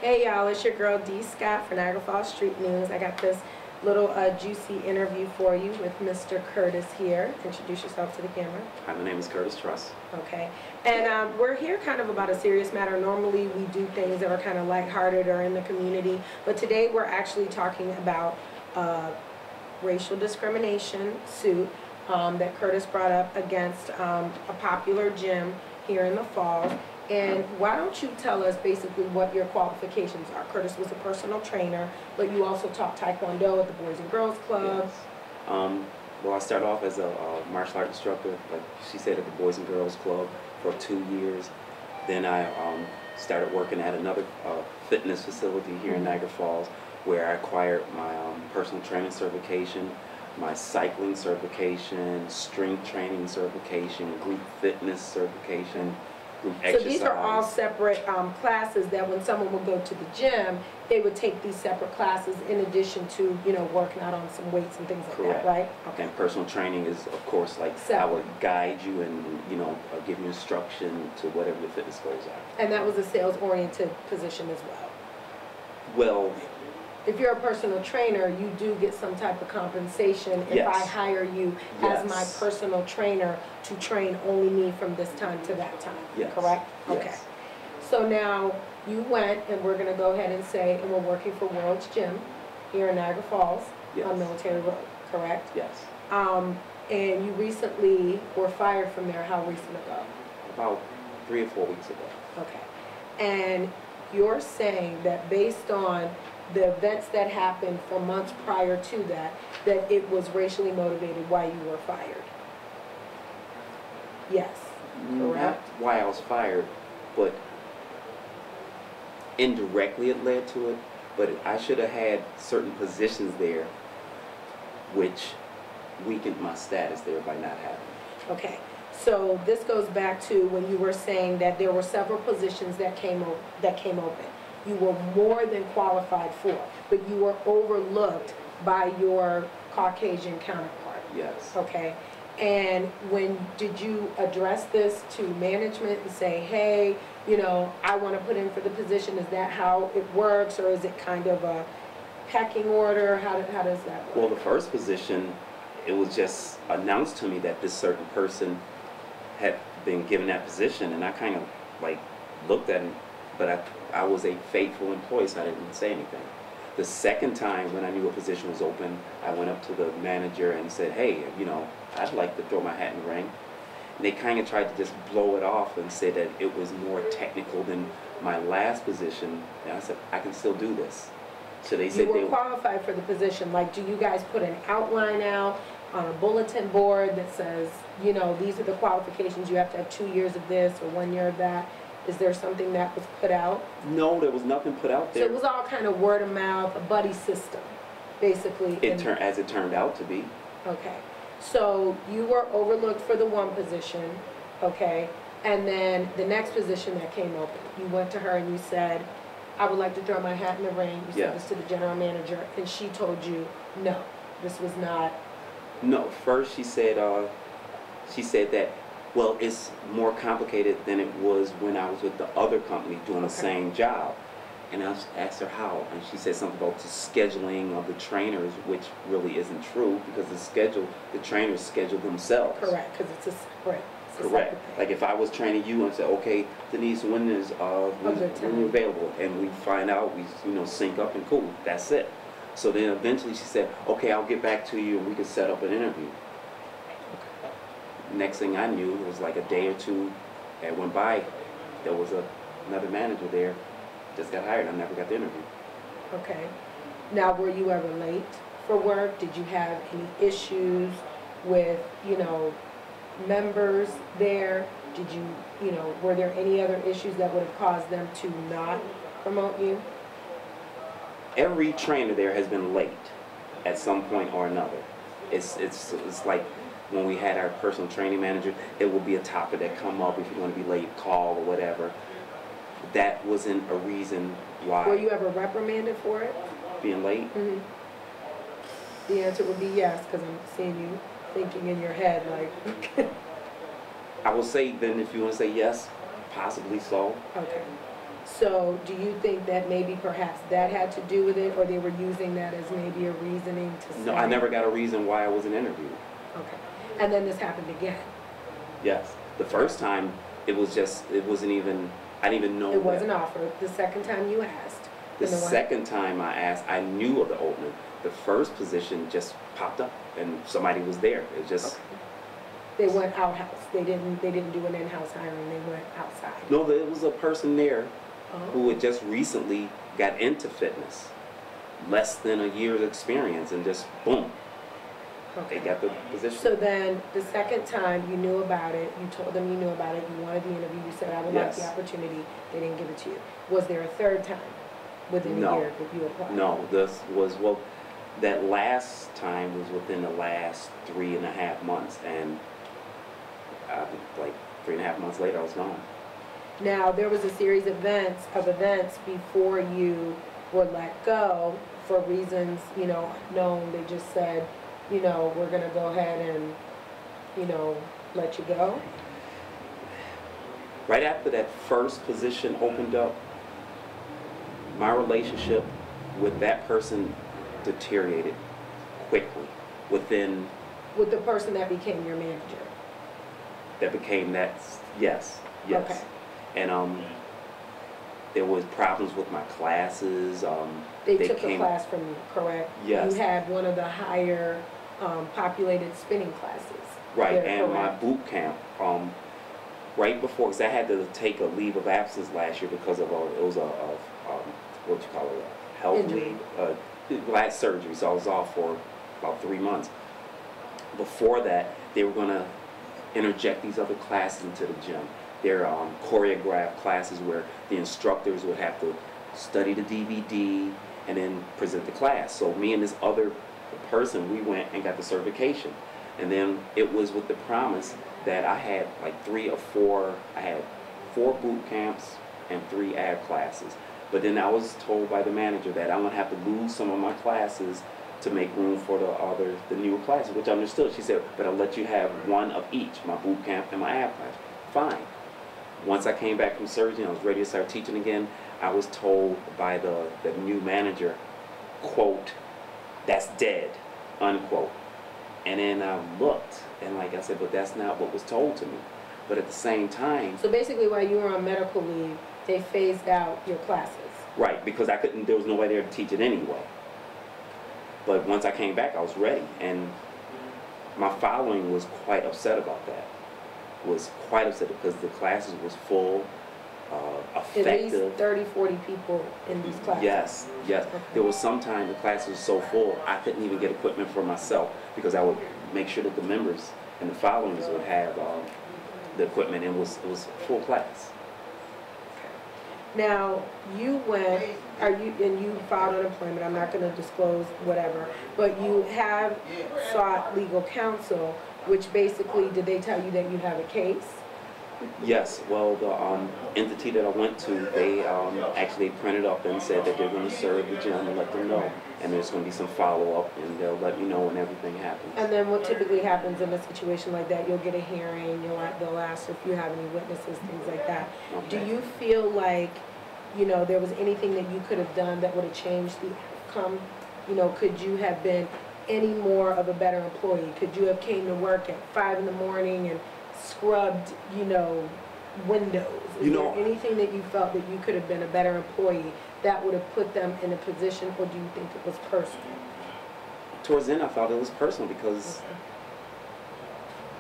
Hey y'all, it's your girl D. Scott for Niagara Falls Street News. I got this little juicy interview for you with Mr. Curtis here. Introduce yourself to the camera. Hi, my name is Curtis Truss. Okay. And we're here kind of about a serious matter. Normally we do things that are kind of lighthearted or in the community, but today we're actually talking about racial discrimination suit that Curtis brought up against a popular gym here in the Falls. And why don't you tell us basically what your qualifications are? Curtis was a personal trainer, but you also taught Taekwondo at the Boys and Girls Club. Yes. Well, I started off as a martial art instructor, like she said, at the Boys and Girls Club for 2 years. Then I started working at another fitness facility here in Niagara Falls, where I acquired my personal training certification, my cycling certification, strength training certification, group fitness certification. So these are all separate classes that when someone would go to the gym, they would take these separate classes in addition to, you know, working out on some weights and things like that, right? Okay. And personal training is, of course, like I would guide you and, you know, give you instruction to whatever the fitness goals are. And that was a sales-oriented position as well? Well, if you're a personal trainer, you do get some type of compensation if I hire you as my personal trainer to train only me from this time to that time, correct? Okay. Yes. So now you went, and we're going to go ahead and say, and we're working for World's Gym here in Niagara Falls on Military Road, correct? Yes. And you recently were fired from there. How recent ago? About 3 or 4 weeks ago. Okay. And you're saying that based on the events that happened for months prior to that, that it was racially motivated why you were fired? Yes, correct? Not why I was fired, but indirectly it led to it. But I should have had certain positions there which weakened my status there by not having it. Okay, so this goes back to when you were saying that there were several positions that came open. You were more than qualified for, but you were overlooked by your Caucasian counterpart. Yes. Okay. And did you address this to management and say, hey, you know, I want to put in for the position? Is that how it works, or is it kind of a pecking order? How does that work? Well, the first position, it was just announced to me that this certain person had been given that position, and I kind of like looked at him, but I was a faithful employee, so I didn't say anything. The second time when I knew a position was open, I went up to the manager and said, hey, you know, I'd like to throw my hat in the ring. And they kind of tried to just blow it off and say that it was more technical than my last position. And I said, I can still do this. So they said you were qualified for the position. Like, do you guys put an outline out on a bulletin board that says, you know, these are the qualifications, you have to have 2 years of this or 1 year of that? Is there something that was put out? No, there was nothing put out there. So it was all kind of word of mouth, a buddy system, basically. As it turned out to be. Okay. So you were overlooked for the one position, okay, and then the next position that came open, you went to her and you said, I would like to throw my hat in the ring. You said this to the general manager, and she told you, no, this was not. No, first she said that, well, it's more complicated than it was when I was with the other company doing the same job. And I asked her how, and she said something about the scheduling of the trainers, which really isn't true, because the trainers schedule themselves. Correct, because it's a separate. Correct. Like if I was training you and said, okay, Denise, when you're available, and we find out, we sync up and cool, that's it. So then eventually she said, okay, I'll get back to you and we can set up an interview. Next thing I knew, it was like a day or two that went by, there was another manager there, just got hired. I never got the interview. Okay. Now, were you ever late for work? Did you have any issues with, members there? Did you, were there any other issues that would have caused them to not promote you? Every trainer there has been late at some point or another. It's like when we had our personal training manager, it will be a topic that come up if you're going to be late, call or whatever. That wasn't a reason why. Were you ever reprimanded for it? Being late? Mm-hmm. The answer would be yes, because I'm seeing you thinking in your head like. I will say then, if you want to say yes, possibly so. Okay. So do you think that maybe perhaps that had to do with it, or they were using that as maybe a reasoning to say? No, I never got a reason why I wasn't interviewed. Okay. And then this happened again? Yes. The first time, it wasn't even, I didn't even know It wasn't that. offered. The second time you asked? The second time I asked, I knew of the opening. The first position just popped up and somebody was there. It just... Okay. They went outhouse. They didn't do an in-house hiring. They went outside. No, there was a person there who Oh. had just recently got into fitness. Less than a year's experience, and just boom, they Okay. got the position. So then, the second time you knew about it, you told them you knew about it, you wanted the interview, you said, I would like the Yes. opportunity, they didn't give it to you. Was there a third time within a No. year that you applied? No, this was, well, that last time was within the last 3.5 months, and like 3.5 months later, I was gone. Now, there was a series of events before you were let go for reasons, unknown. They just said, we're gonna go ahead and, let you go. Right after that first position opened up, my relationship with that person deteriorated quickly. Within, With the person that became your manager. that became that, yes. Okay. And there was problems with my classes. They took a class from you, correct? Yes. You had one of the higher populated spinning classes. Right, There, and my correct? boot camp, right before, because I had to take a leave of absence last year because of it was what you call it, a health Injury. leave, last surgery, so I was off for about 3 months. Before that, they were gonna interject these other classes into the gym. They're choreographed classes where the instructors would have to study the DVD and then present the class. So me and this other person, we went and got the certification. And then it was with the promise that I had like 3 or 4, I had 4 boot camps and 3 ab classes. But then I was told by the manager that I'm gonna have to lose some of my classes to make room for the newer classes, which I understood. She said, but I'll let you have 1 of each, my boot camp and my ab class. Fine. Once I came back from surgery and I was ready to start teaching again, I was told by the new manager, quote, that's dead, unquote. And then I looked, and like I said, but that's not what was told to me. But at the same time... So basically, while you were on medical leave, they phased out your classes. Right, because I couldn't, there was nobody there to teach it anyway. But once I came back, I was ready, and my following was quite upset about that. Was quite upset because the classes was full, effective. At least 30, 40 people in these classes. Yes, yes. Okay. There was some time the class was so full, I couldn't even get equipment for myself because I would make sure that the members and the followers would have the equipment, and it was full class. Now, you went, and you filed unemployment, I'm not gonna disclose whatever, but you have sought legal counsel, which basically, did they tell you that you have a case? Yes, well, the entity that I went to, they actually printed up and said that they're going to serve the gym and let them know. And there's going to be some follow-up, and they'll let me know when everything happens. And then what typically happens in a situation like that, you'll get a hearing, they'll ask if you have any witnesses, things like that. Okay. Do you feel like, there was anything that you could have done that would have changed the outcome? Could you have been any more of a better employee? Could you have came to work at 5 in the morning and scrubbed, windows? Is there anything that you felt that you could have been a better employee that would have put them in a position, or do you think it was personal? Towards the end, I thought it was personal because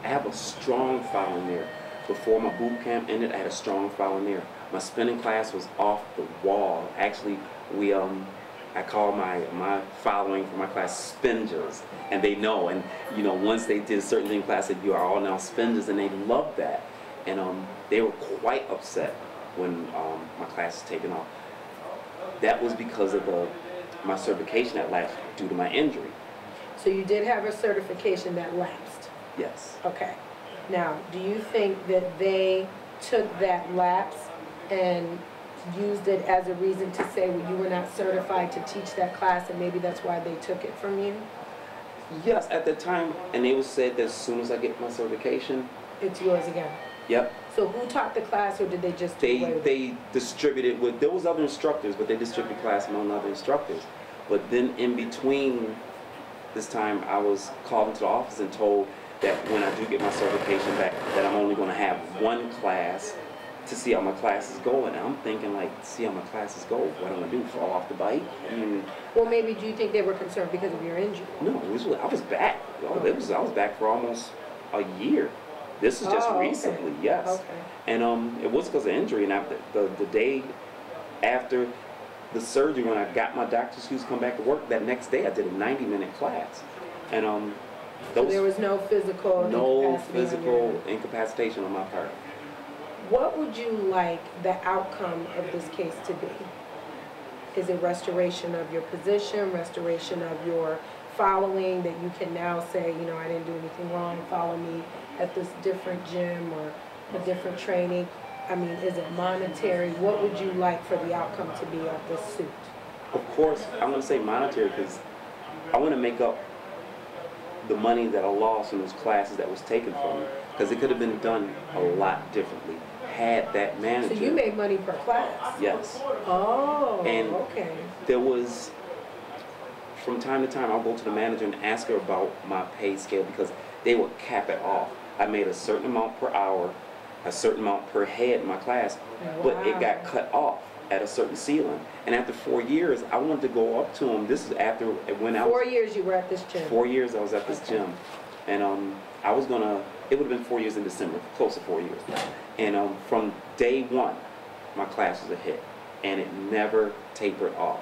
I have a strong following there. Before my boot camp ended, I had a strong following there. My spinning class was off the wall. Actually, I call my following for my class spingers, and they know. And once they did a certain thing in class, said, you are all now spingers, and they loved that. And they were quite upset when my class was taken off. That was because of my certification that lapsed due to my injury. So you did have a certification that lapsed? Yes. Okay. Now, do you think that they took that lapse and used it as a reason to say, well, you were not certified to teach that class, and maybe that's why they took it from you? Yes, at the time, and it was said that as soon as I get my certification, It's yours again. Yep. So who taught the class, or did they just do away with it? They distributed with, there was other instructors, but they distributed class among other instructors. But then in between this time, I was called into the office and told that when I do get my certification back, that I'm only going to have one class to see how my classes go. And I'm thinking, like, see how my classes go, what am I going to do, fall off the bike? I mean, Well, maybe do you think they were concerned because of your injury? no, I was back. I was back for almost a year. This is just recently, okay. yes. Okay. And it was because of injury. And after the day after the surgery, when I got my doctor's shoes to come back to work, that next day I did a 90-minute class. And So there was no physical incapacitation on my part. What would you like the outcome of this case to be? Is it restoration of your position, restoration of your following, that you can now say, you know, I didn't do anything wrong, follow me at this different gym or a different training? I mean, is it monetary? What would you like for the outcome to be of this suit? Of course, I'm going to say monetary because I want to make up the money that I lost in those classes that was taken from me, because it could have been done a lot differently had that manager. So you made money per class? Yes. Oh, and okay. There was, from time to time, I'll go to the manager and ask her about my pay scale, because they would cap it off. I made a certain amount per hour, a certain amount per head in my class, but it got cut off at a certain ceiling. And after 4 years, I wanted to go up to him. This is after when I was 4 years you were at this gym? 4 years I was at this gym. And I was gonna, it would have been 4 years in December, close to 4 years. And from day one, my class was a hit. And it never tapered off.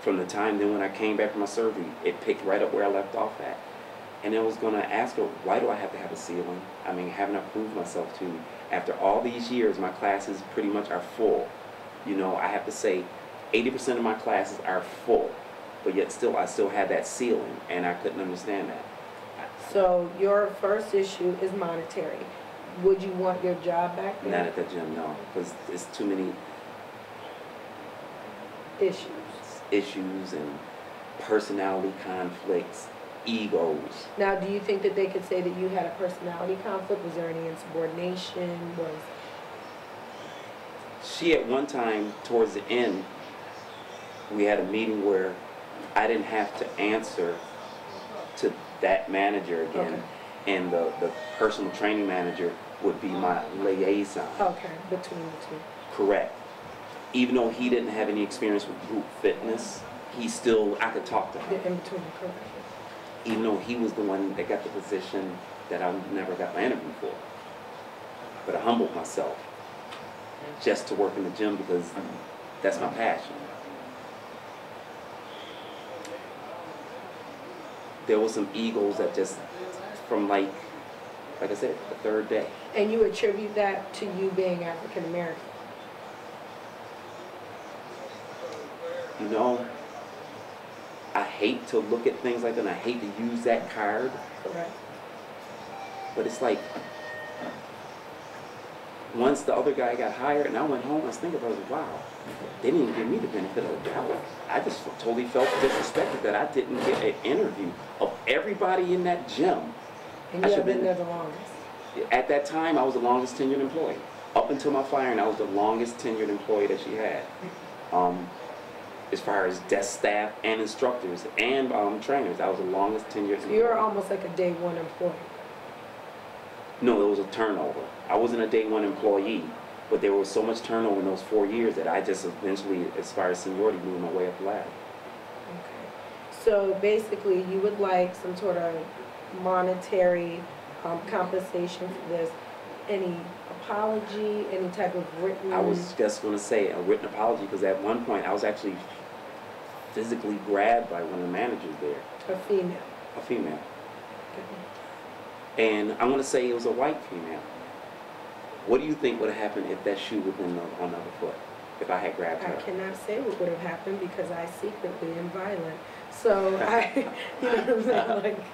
From the time then when I came back from my surgery, it picked right up where I left off at. And I was gonna ask her, why do I have to have a ceiling? I mean, haven't I proved myself to you? After all these years, my classes pretty much are full. You know, I have to say 80% of my classes are full, but yet still, I still had that ceiling, and I couldn't understand that. So your first issue is monetary. Would you want your job back there? Not at that gym, no, because it's too many issues and personality conflicts, egos. Now, do you think that they could say that you had a personality conflict? Was there any insubordination? She, at one time, towards the end, we had a meeting where I didn't have to answer to that manager again. Okay. And the personal training manager would be my liaison. Okay, between the two. Correct. Even though he didn't have any experience with group fitness, I could talk to him. The in between, correct. Even though he was the one that got the position that I never got my interview for. But I humbled myself just to work in the gym because that's my passion. There was some egos that just, from like I said, the third day. And you attribute that to you being African American? You know, I hate to look at things like that, and I hate to use that card. Correct. But it's like, once the other guy got hired and I went home, I was thinking, wow, they didn't even give me the benefit of the doubt. I just totally felt disrespected that I didn't get an interview of everybody in that gym. And you have been there the longest? At that time, I was the longest tenured employee. Up until my firing, I was the longest tenured employee that she had. As far as desk staff and instructors and trainers, I was the longest tenured employee. So you were almost like a day one employee? No, it was a turnover. I wasn't a day one employee, but there was so much turnover in those 4 years that I just eventually, as far as seniority, moved my way up the ladder. Okay. So basically, you would like some sort of monetary compensation for this. Any apology, any type of written? I was just going to say a written apology, because at one point I was actually physically grabbed by one of the managers there. A female? A female. Okay. And I'm going to say it was a white female. What do you think would have happened if that shoe would have been on the other foot, if I had grabbed her? I cannot say what would have happened because I secretly am violent. So I, you know what I'm saying? Like,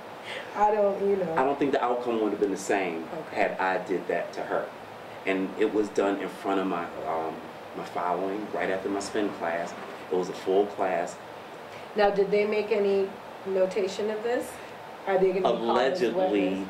I don't, you know. I don't think the outcome would have been the same Okay. had I did that to her. And it was done in front of my my following, right after my spin class. It was a full class. Now, did they make any notation of this? Are they going to be called as Allegedly, witness?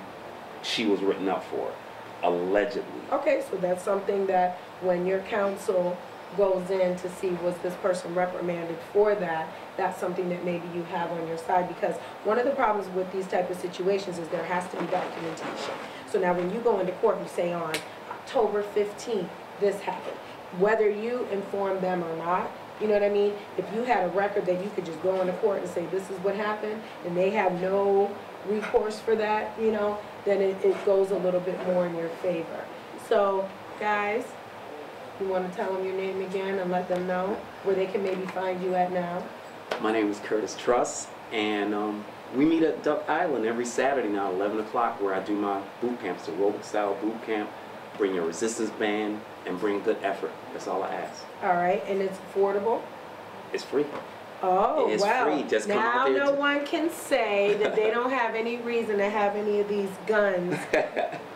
she was written up for it. Allegedly. Okay, so that's something that when your counsel goes in to see was this person reprimanded for that, that's something that maybe you have on your side, because one of the problems with these type of situations is there has to be documentation. So now when you go into court, you say on October 15th, this happened. Whether you inform them or not, you know what I mean? If you had a record that you could just go into court and say this is what happened, and they have no recourse for that, you know, then it goes a little bit more in your favor. So, guys, you want to tell them your name again and let them know where they can maybe find you at now? My name is Curtis Truss, and we meet at Duck Island every Saturday now, 11 o'clock, where I do my boot camps, the aerobic style boot camp. Bring your resistance band and bring good effort. That's all I ask. All right, and it's affordable? It's free. Oh, it's wow. Free. Just come now out there. No one can say that they don't have any reason to have any of these guns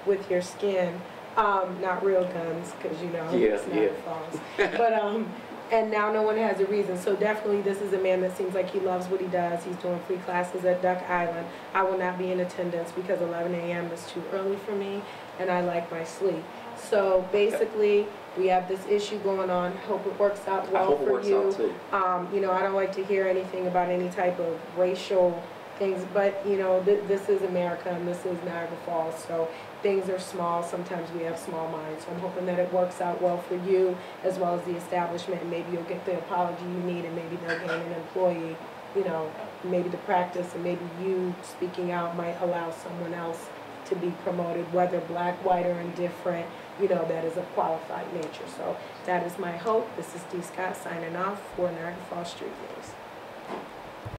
with your skin. Not real guns, because you know, it's Niagara Falls. But, and now no one has a reason. So definitely this is a man that seems like he loves what he does. He's doing free classes at Duck Island. I will not be in attendance because 11 a.m. is too early for me, and I like my sleep. So basically, we have this issue going on. Hope it works out well for you. You know, I don't like to hear anything about any type of racial things, but you know, this is America and this is Niagara Falls, so things are small. Sometimes we have small minds. So I'm hoping that it works out well for you as well as the establishment, and maybe you'll get the apology you need, and maybe they'll gain an employee, you know, maybe the practice, and maybe you speaking out might allow someone else to be promoted, whether black, white, or indifferent, you know, that is of qualified nature. So that is my hope. This is D. Scott signing off for Niagara Falls Street News.